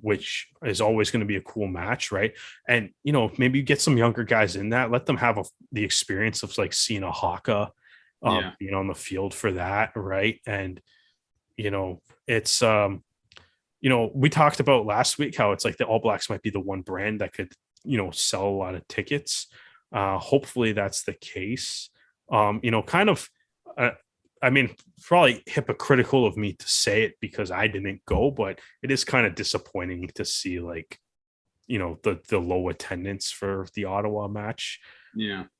Speaker 2: Which is always going to be a cool match, right? And maybe you get some younger guys in that, let them have the experience of like seeing a Haka being on the field for that, right? And it's we talked about last week how it's like the All Blacks might be the one brand that could sell a lot of tickets. Hopefully that's the case. I mean, probably hypocritical of me to say it because I didn't go, but it is kind of disappointing to see like, the low attendance for the Ottawa match.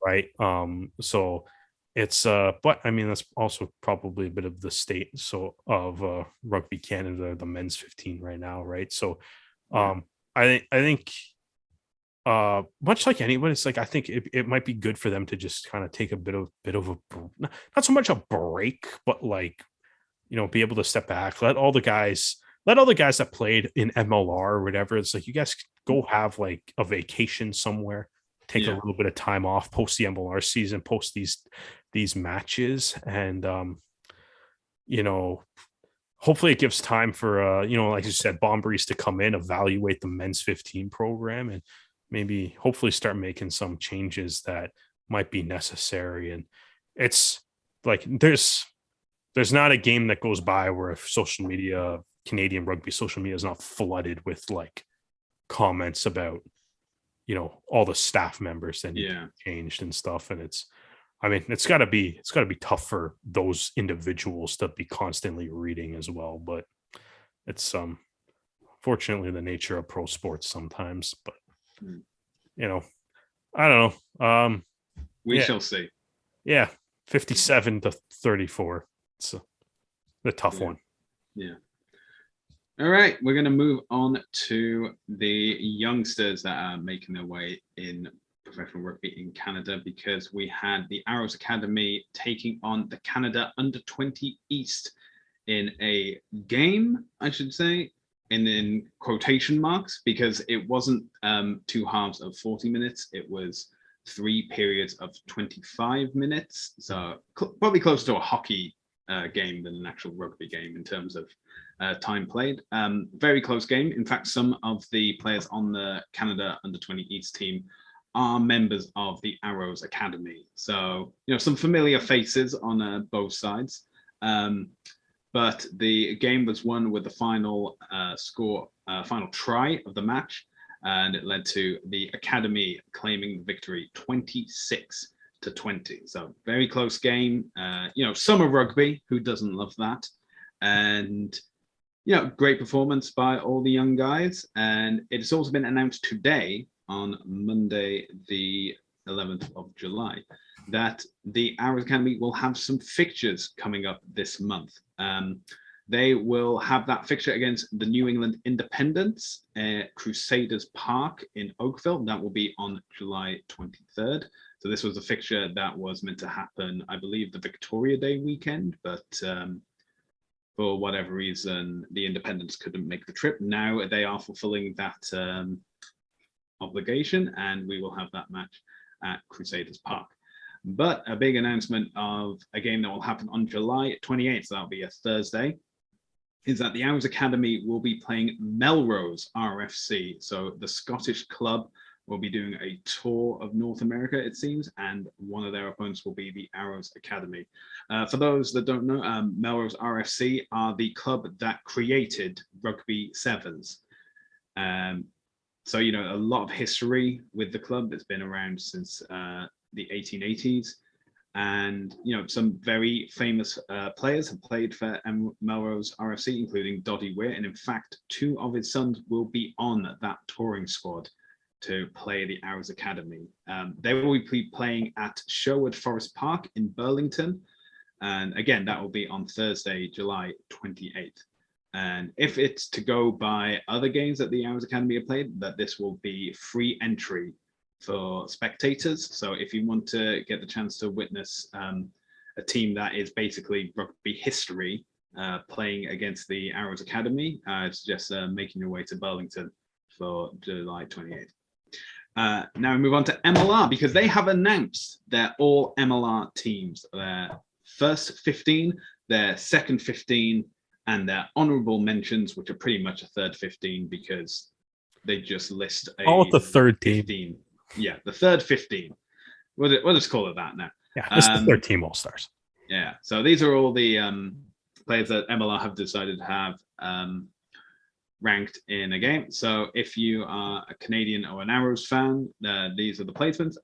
Speaker 2: Right. So it's but I mean that's also probably a bit of the state of Rugby Canada, the men's 15 right now, right? So um I think much like anyone, it's like I think it might be good for them to just kind of take a bit of a not so much a break, but like be able to step back, let all the guys that played in MLR or whatever. It's like you guys go have like a vacation somewhere, take a little bit of time off, post the MLR season, post these matches, and hopefully it gives time for like you said, Bomberies to come in, evaluate the men's 15 program, and maybe hopefully start making some changes that might be necessary. And it's like there's not a game that goes by where if social media, Canadian rugby social media, is not flooded with like comments about all the staff members that need changed and stuff. And it's got to be tough for those individuals to be constantly reading as well. But it's fortunately the nature of pro sports sometimes. But I don't know.
Speaker 1: We shall see.
Speaker 2: Yeah, 57-34. It's a tough one.
Speaker 1: Yeah. All right, we're going to move on to the youngsters that are making their way in professional rugby in Canada, because we had the Arrows Academy taking on the Canada Under-20 East in a game, I should say, in quotation marks, because it wasn't 2 halves of 40 minutes. It was 3 periods of 25 minutes. So probably closer to a hockey game than an actual rugby game in terms of time played. Very close game. In fact, some of the players on the Canada Under-20 East team are members of the Arrows Academy. So, some familiar faces on both sides. But the game was won with the final final try of the match, and it led to the Academy claiming the victory 26-20. So very close game. Summer rugby, who doesn't love that? And great performance by all the young guys. And it's also been announced today, on Monday, the 11th of July, that the Arrows Academy will have some fixtures coming up this month. They will have that fixture against the New England Independents at Crusaders Park in Oakville. That will be on July 23rd. So this was a fixture that was meant to happen, I believe, the Victoria Day weekend, but for whatever reason, the Independents couldn't make the trip. Now they are fulfilling that obligation, and we will have that match at Crusaders Park. But a big announcement of a game that will happen on July 28th, so that'll be a Thursday, is that the Arrows Academy will be playing Melrose RFC. So the Scottish club will be doing a tour of North America, it seems, and one of their opponents will be the Arrows Academy. For those that don't know, Melrose RFC are the club that created Rugby Sevens. So, a lot of history with the club. It's been around since the 1880s. And, some very famous players have played for Melrose RFC, including Doddy Weir. And in fact, 2 of his sons will be on that touring squad to play the Arrows Academy. They will be playing at Sherwood Forest Park in Burlington. And again, that will be on Thursday, July 28th. And if it's to go by other games that the Arrows Academy have played, that this will be free entry for spectators. So if you want to get the chance to witness a team that is basically rugby history playing against the Arrows Academy, I suggest making your way to Burlington for July 28th. Now we move on to MLR, because they have announced their all MLR teams, their first 15, their second 15, and their honorable mentions, which are pretty much a third 15, because they just list
Speaker 2: the third
Speaker 1: 15
Speaker 2: team.
Speaker 1: Yeah, the third 15. We'll just call it that now.
Speaker 2: Yeah, it's the third team All-Stars.
Speaker 1: Yeah, so these are all the players that MLR have decided to have ranked in a game. So if you are a Canadian or an Arrows fan, these are the placements.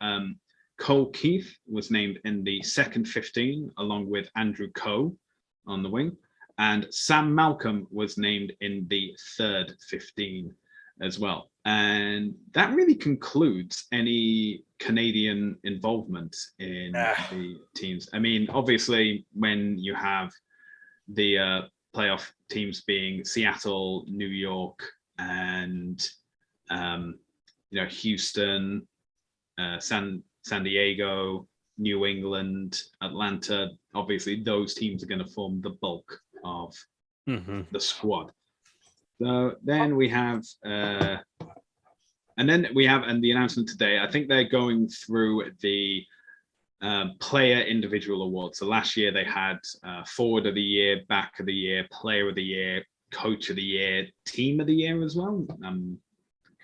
Speaker 1: Cole Keith was named in the second 15, along with Andrew Coe on the wing. And Sam Malcolm was named in the third 15 as well. And that really concludes any Canadian involvement in the teams. I mean, obviously, when you have the playoff teams being Seattle, New York, and Houston, San Diego, New England, Atlanta. Obviously, those teams are going to form the bulk of the squad. So then we have, and the announcement today. I think they're going through the player individual awards. So last year they had forward of the year, back of the year, player of the year, coach of the year, team of the year as well.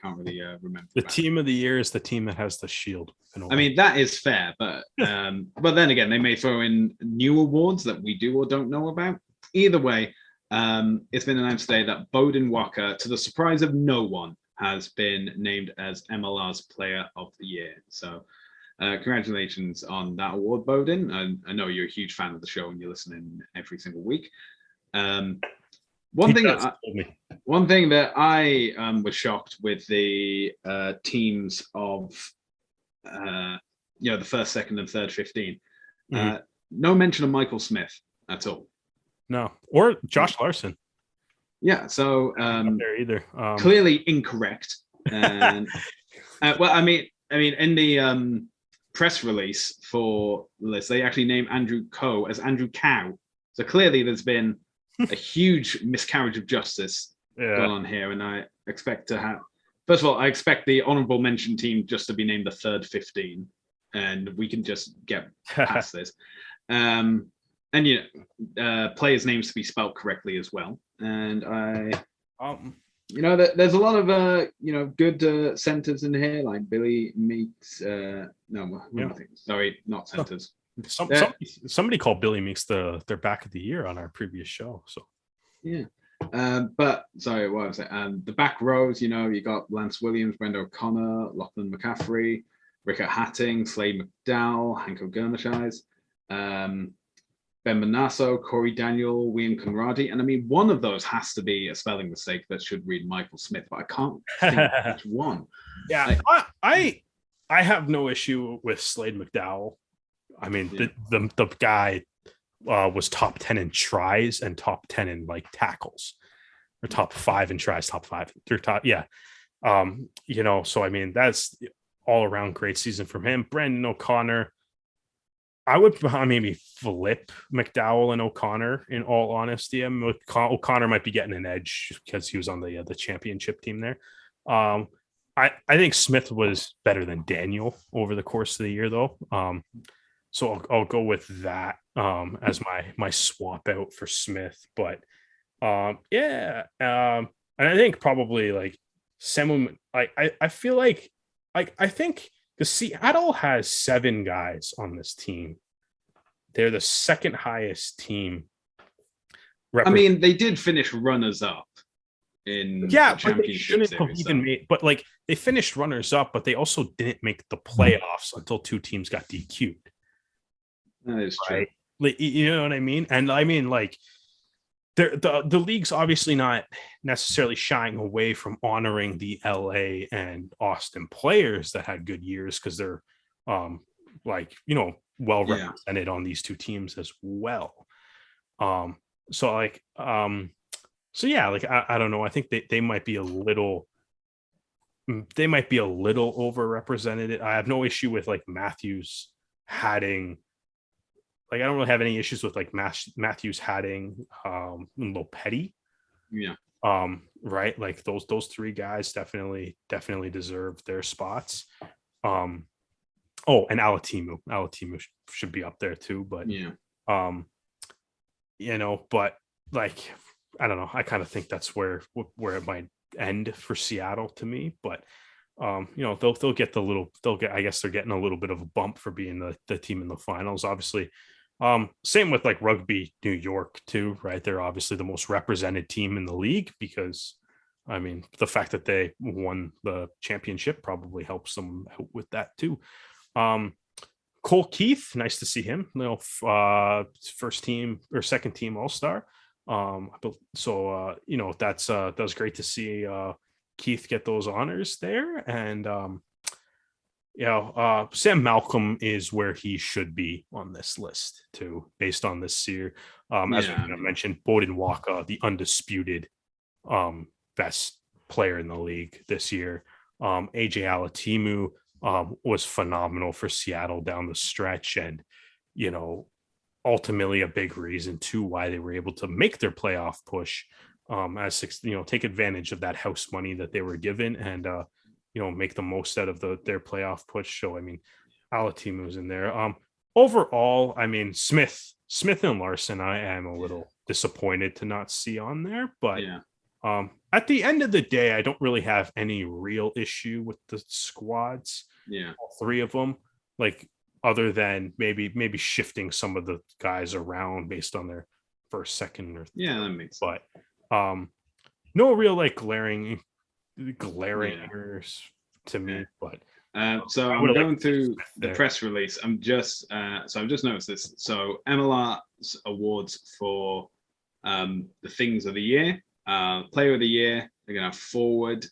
Speaker 1: Can't really remember.
Speaker 2: The team of the year is the team that has the shield.
Speaker 1: I mean, that is fair, but then again, they may throw in new awards that we do or don't know about. Either way, it's been announced today that Bowden Walker, to the surprise of no one, has been named as MLR's Player of the Year. So congratulations on that award, Bowden. I know you're a huge fan of the show and you're listening every single week. One thing that I was shocked with the teams of the first, second, and third 15. No mention of Michael Smith at all.
Speaker 2: No, or Josh Larson.
Speaker 1: Yeah, so
Speaker 2: not there either.
Speaker 1: Clearly incorrect. And well, I mean, in the press release for the list, they actually named Andrew Coe as Andrew Cow. So clearly, there's been a huge miscarriage of justice going on here, and I expect to have. First of all, I expect the honorable mention team just to be named the third 15, and we can just get past this. And players' names to be spelled correctly as well. And there's a lot of good centers in here, like Billy Meeks. Sorry, not centers.
Speaker 2: Somebody called Billy Meeks their back of the year on our previous show. So
Speaker 1: yeah. But sorry, what was it? The back rows, you got Lance Williams, Brenda O'Connor, Lachlan McCaffrey, Rickert Hatting, Slade McDowell, Hanko Gernashais, Ben Manasso, Corey Daniel, William Conradi. And I mean, one of those has to be a spelling mistake that should read Michael Smith, but I can't think which one.
Speaker 2: Yeah, I have no issue with Slade McDowell. I mean, the guy was top 10 in tries and top 10 in like tackles, or top 5 in tries, top 5 through top. Yeah. So I mean, that's all around great season from him. Brandon O'Connor, I would maybe flip McDowell and O'Connor, in all honesty. O'Connor might be getting an edge because he was on the championship team there. I think Smith was better than Daniel over the course of the year, though. So I'll go with that as my swap out for Smith. But and I think probably like someone I feel like I think the Seattle has 7 guys on this team. They're the second highest team.
Speaker 1: I mean, they did finish runners up in the championship series.
Speaker 2: But like they finished runners up, but they also didn't make the playoffs until 2 teams got DQ'd.
Speaker 1: That is true.
Speaker 2: Right? Like, you know what I mean? And I mean, like, the league's obviously not necessarily shying away from honoring the LA and Austin players that had good years, because they're well represented on these 2 teams as well. I don't know. I think they might be a little overrepresented. I have no issue with like Matthews, Hatting. Like, I don't really have any issues with like Matthews, Hatting, and Lopetti.
Speaker 1: Yeah.
Speaker 2: Right. Like those 3 guys definitely deserve their spots. And Alatimu should be up there too. But but like, I don't know. I kind of think that's where it might end for Seattle to me. But they'll get I guess they're getting a little bit of a bump for being the team in the finals, obviously. Same with like Rugby New York too, right? They're obviously the most represented team in the league, because I mean, the fact that they won the championship probably helps them out with that too. Cole Keith, nice to see him. First team or second team All-Star. That was great to see Keith get those honors there. And Sam Malcolm is where he should be on this list too, based on this year. As I mentioned, Bowden Walker, the undisputed best player in the league this year. AJ Alatimu was phenomenal for Seattle down the stretch, and ultimately a big reason too why they were able to make their playoff push, take advantage of that house money that they were given, and make the most out of their playoff push. So, I mean, Alatimu was in there. Overall, I mean, Smith and Larson, I am a little disappointed to not see on there, but at the end of the day, I don't really have any real issue with the squads.
Speaker 1: Yeah,
Speaker 2: all three of them, like other than maybe shifting some of the guys around based on their first, second, or third.
Speaker 1: That makes sense.
Speaker 2: But no real like glaring errors to me. But
Speaker 1: so I'm going through the press release. I've just noticed this. So MLR's awards for the things of the year, player of the year, they're gonna have forward,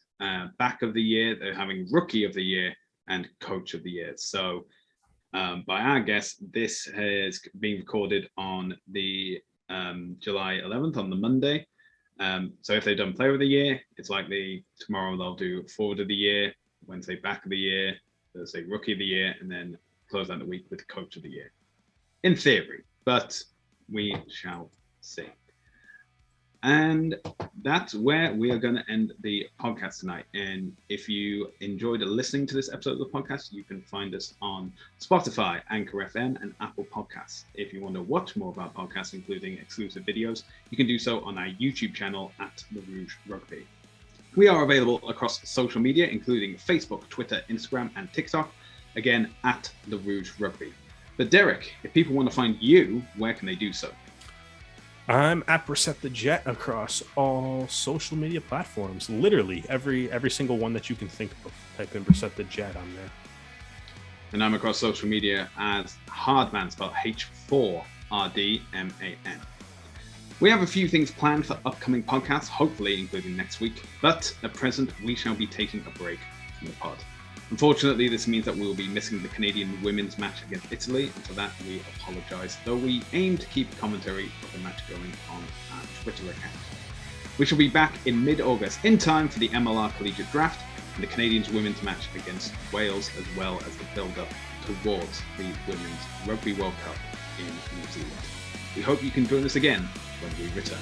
Speaker 1: back of the year, they're having rookie of the year and coach of the year. So by our guess, this has been recorded on the July 11th, on the Monday. So if they've done player of the year, it's likely tomorrow they'll do forward of the year, Wednesday back of the year, Thursday rookie of the year, and then close out the week with coach of the year. In theory, but we shall see. And that's where we are going to end the podcast tonight. And if you enjoyed listening to this episode of the podcast, you can find us on Spotify, Anchor FM, and Apple Podcasts. If you want to watch more of our podcasts, including exclusive videos, you can do so on our YouTube channel at The Rouge Rugby. We are available across social media, including Facebook, Twitter, Instagram, and TikTok. Again, at The Rouge Rugby. But Derek, if people want to find you, where can they do so?
Speaker 2: I'm at Brissette the Jet across all social media platforms. Literally every single one that you can think of. Type in Brissette the Jet on there.
Speaker 1: And I'm across social media as Hardman, spelled H4RDMAN. We have a few things planned for upcoming podcasts, hopefully including next week. But at present, we shall be taking a break from the pod. Unfortunately, this means that we will be missing the Canadian women's match against Italy, and for that we apologise, though we aim to keep commentary of the match going on our Twitter account. We shall be back in mid-August, in time for the MLR Collegiate Draft and the Canadians women's match against Wales, as well as the build-up towards the Women's Rugby World Cup in New Zealand. We hope you can join us again when we return.